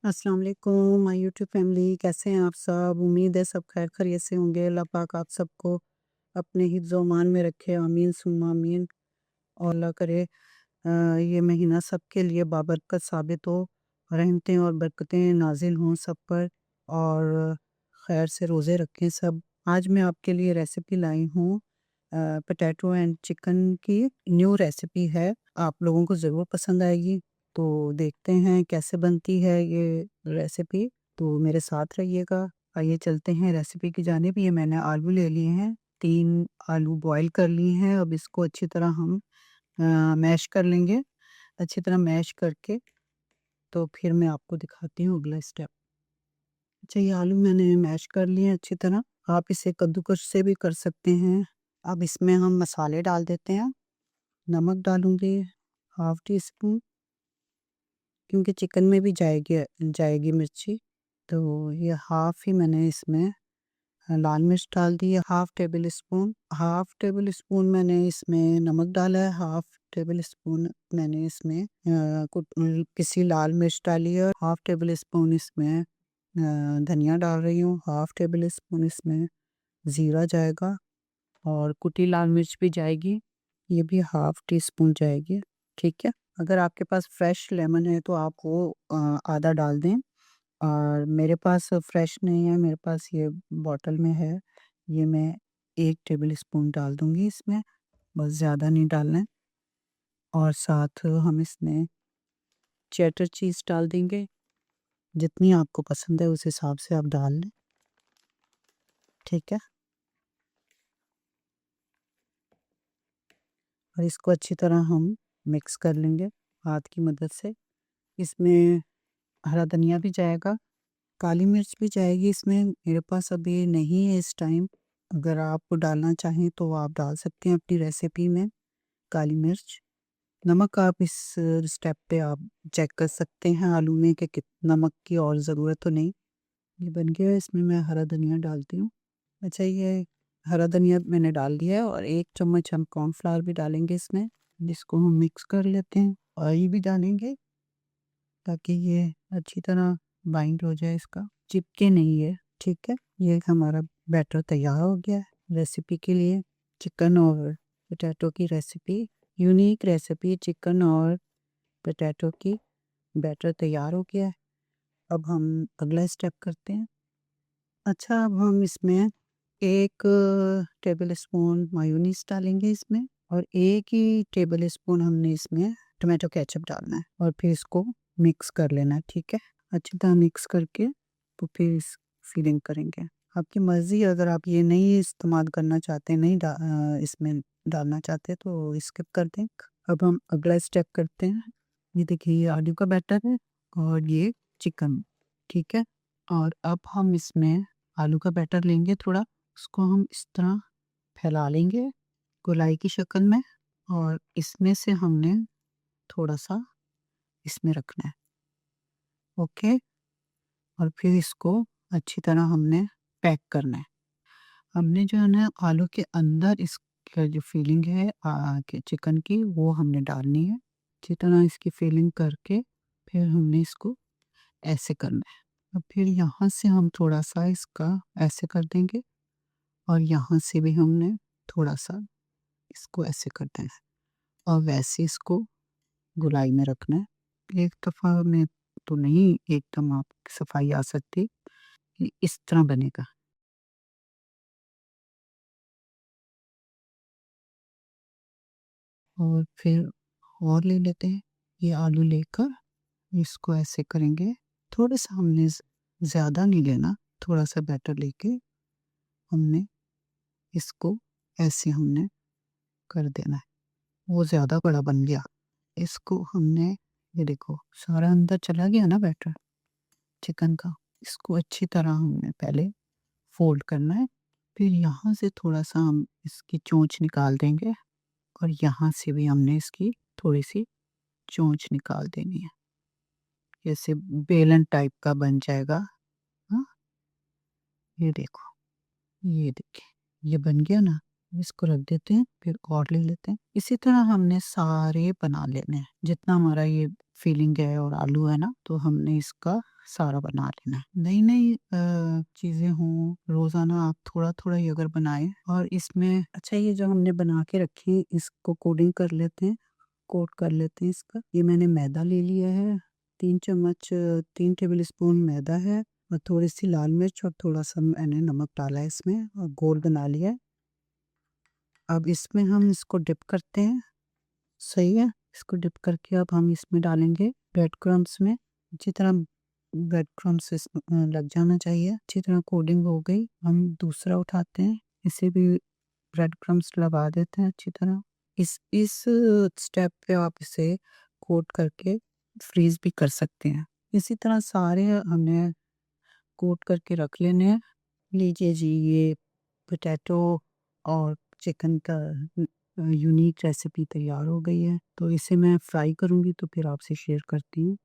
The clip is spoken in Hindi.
अस्सलाम वालेकुम माय यूट्यूब फैमिली, कैसे हैं आप सब? उम्मीद है सब खैर खैरियत से होंगे। अल्लाह पाक आप सबको अपने हिफ्ज़ ओ अमान में रखे, आमीन सुम्मा आमीन। और अल्लाह करे ये महीना सबके लिए बाबरकत साबित हो, रहमतें और बरकतें नाज़िल हों सब पर, और खैर से रोज़े रखें सब। आज मैं आपके लिए रेसिपी लाई हूँ पोटैटो एंड चिकन की। न्यू रेसिपी है, आप लोगों को ज़रूर पसंद आएगी। तो देखते हैं कैसे बनती है ये रेसिपी, तो मेरे साथ रहिएगा। आइए चलते हैं रेसिपी की जानिब। ये मैंने आलू ले लिए हैं, 3 आलू बॉयल कर लिए हैं। अब इसको अच्छी तरह हम मैश कर लेंगे। अच्छी तरह मैश करके तो फिर मैं आपको दिखाती हूँ अगला स्टेप। अच्छा, ये आलू मैंने मैश कर लिए हैं अच्छी तरह। आप इसे कद्दूकस से भी कर सकते हैं। अब इसमें हम मसाले डाल देते हैं। नमक डालूँगी हाफ़ टी स्पून, क्योंकि चिकन में भी जाएगी जाएगी मिर्ची। तो ये हाफ़ ही मैंने इसमें लाल मिर्च डाल दी है, हाफ़ टेबल स्पून मैंने इसमें नमक डाला है, हाफ़ टेबल स्पून मैंने इसमें पिसी लाल मिर्च डाली है, हाफ़ टेबल स्पून इसमें धनिया डाल रही हूँ, हाफ़ टेबल स्पून इसमें ज़ीरा जाएगा, और कुटी लाल मिर्च भी जाएगी, ये भी हाफ़ टी स्पून जाएगी, ठीक है। अगर आपके पास फ्रेश लेमन है तो आप वो आधा डाल दें, और मेरे पास फ्रेश नहीं है, मेरे पास ये बॉटल में है। ये मैं 1 टेबल स्पून डाल दूँगी इसमें, बस ज़्यादा नहीं डालना है। और साथ हम इसमें चेडर चीज़ डाल देंगे, जितनी आपको पसंद है उस हिसाब से आप डाल लें, ठीक है। और इसको अच्छी तरह हम मिक्स कर लेंगे हाथ की मदद से। इसमें हरा धनिया भी जाएगा, काली मिर्च भी जाएगी इसमें, मेरे पास अभी नहीं है इस टाइम। अगर आप डालना चाहें तो आप डाल सकते हैं अपनी रेसिपी में काली मिर्च। नमक आप इस स्टेप पे आप चेक कर सकते हैं आलू में कि नमक की और ज़रूरत तो नहीं। ये बन गया है, इसमें मैं हरा धनिया डालती हूँ। अच्छा, ये हरा धनिया मैंने डाल दिया है, और 1 चम्मच हम कॉर्नफ्लावर भी डालेंगे इसमें, जिसको हम मिक्स कर लेते हैं। ऑयल भी डालेंगे ताकि ये अच्छी तरह बाइंड हो जाए, इसका चिपके नहीं ये, ठीक है। ये हमारा बैटर तैयार हो गया है रेसिपी के लिए। चिकन और पोटैटो की रेसिपी, यूनिक रेसिपी चिकन और पोटैटो की बैटर तैयार हो गया है। अब हम अगला स्टेप करते हैं। अच्छा, अब हम इसमें 1 टेबल स्पून मेयोनीज़ डालेंगे इसमें, और 1 ही टेबल स्पून हमने इसमें टोमेटो केचअप डालना है, और फिर इसको मिक्स कर लेना है, ठीक है। अच्छी तरह मिक्स करके तो फिर इस फिलिंग करेंगे। आपकी मर्ज़ी, अगर आप ये नहीं इस्तेमाल करना चाहते, नहीं इसमें डालना चाहते तो स्किप कर दें। अब हम अगला स्टेप करते हैं। ये देखिए, ये आलू का बैटर है और ये चिकन, ठीक है। और अब हम इसमें आलू का बैटर लेंगे थोड़ा, उसको हम इस तरह फैला लेंगे गोलाई की शक्ल में, और इसमें से हमने थोड़ा-सा इसमें रखना है, ओके। और फिर इसको अच्छी तरह हमने पैक करना है। हमने जो है ना आलू के अंदर इसका जो फीलिंग है कि चिकन की, वो हमने डालनी है। अच्छी तरह इसकी फीलिंग करके फिर हमने इसको ऐसे करना है। अब फिर यहाँ से हम थोड़ा-सा इसका ऐसे कर देंगे, और यहाँ से भी हमने थोड़ा-सा इसको ऐसे कर देना है, और वैसे इसको गोलाई में रखना है। एक दफ़ा में तो नहीं, एकदम आप सफाई आ सकती, ये इस तरह बनेगा। और फिर और ले लेते हैं, ये आलू लेकर इसको ऐसे करेंगे। थोड़ा-सा हमने ज़्यादा नहीं लेना, थोड़ा-सा बैटर लेके हमने इसको ऐसे हमने कर देना है। वो ज़्यादा बड़ा बन गया। इसको हमने, ये देखो सारा अंदर चला गया ना बैटर चिकन का। इसको अच्छी तरह हमने पहले फ़ोल्ड करना है, फिर यहाँ से थोड़ा-सा हम इसकी चोंच निकाल देंगे, और यहाँ से भी हमने इसकी थोड़ी-सी चोंच निकाल देनी है। जैसे बेलन टाइप का बन जाएगा। हाँ, ये देखो, ये देखिए, ये बन गया ना। इसको रख देते हैं, फिर और ले लेते हैं। इसी तरह हमने सारे बना लेने हैं, जितना हमारा ये फिलिंग है और आलू है ना, तो हमने इसका सारा बना लेना। नई-नई चीज़ें हों, रोज़ाना आप थोड़ा-थोड़ा ही अगर बनाएँ और इसमें अच्छा ये जो हमने बना के रखी है इसको कोडिंग कर लेते हैं, कोट कर लेते हैं इसका। ये मैंने मैदा ले लिया है, 3 टेबल स्पून मैदा है और थोड़ी-सी लाल मिर्च और थोड़ा-सा मैंने नमक डाला है इसमें और गोल बना लिया है। अब इसमें हम इसको डिप करते हैं, सही है? इसको डिप करके अब हम इसमें डालेंगे ब्रेड क्रम्ब्स में। अच्छी तरह ब्रेड क्रम्ब्स लग जाना चाहिए। अच्छी तरह कोडिंग हो गई। हम दूसरा उठाते हैं, इसे भी ब्रेड क्रम्ब्स लगा देते हैं अच्छी तरह। इस स्टेप पे आप इसे कोट करके फ्रीज़ भी कर सकते हैं। इसी तरह सारे हमने कोट करके रख लेने हैं। लीजिए जी ये पोटैटो और चिकन का यूनिक रेसिपी तैयार हो गई है। तो इसे मैं फ्राई करूँगी तो फिर आपसे शेयर करती हूँ।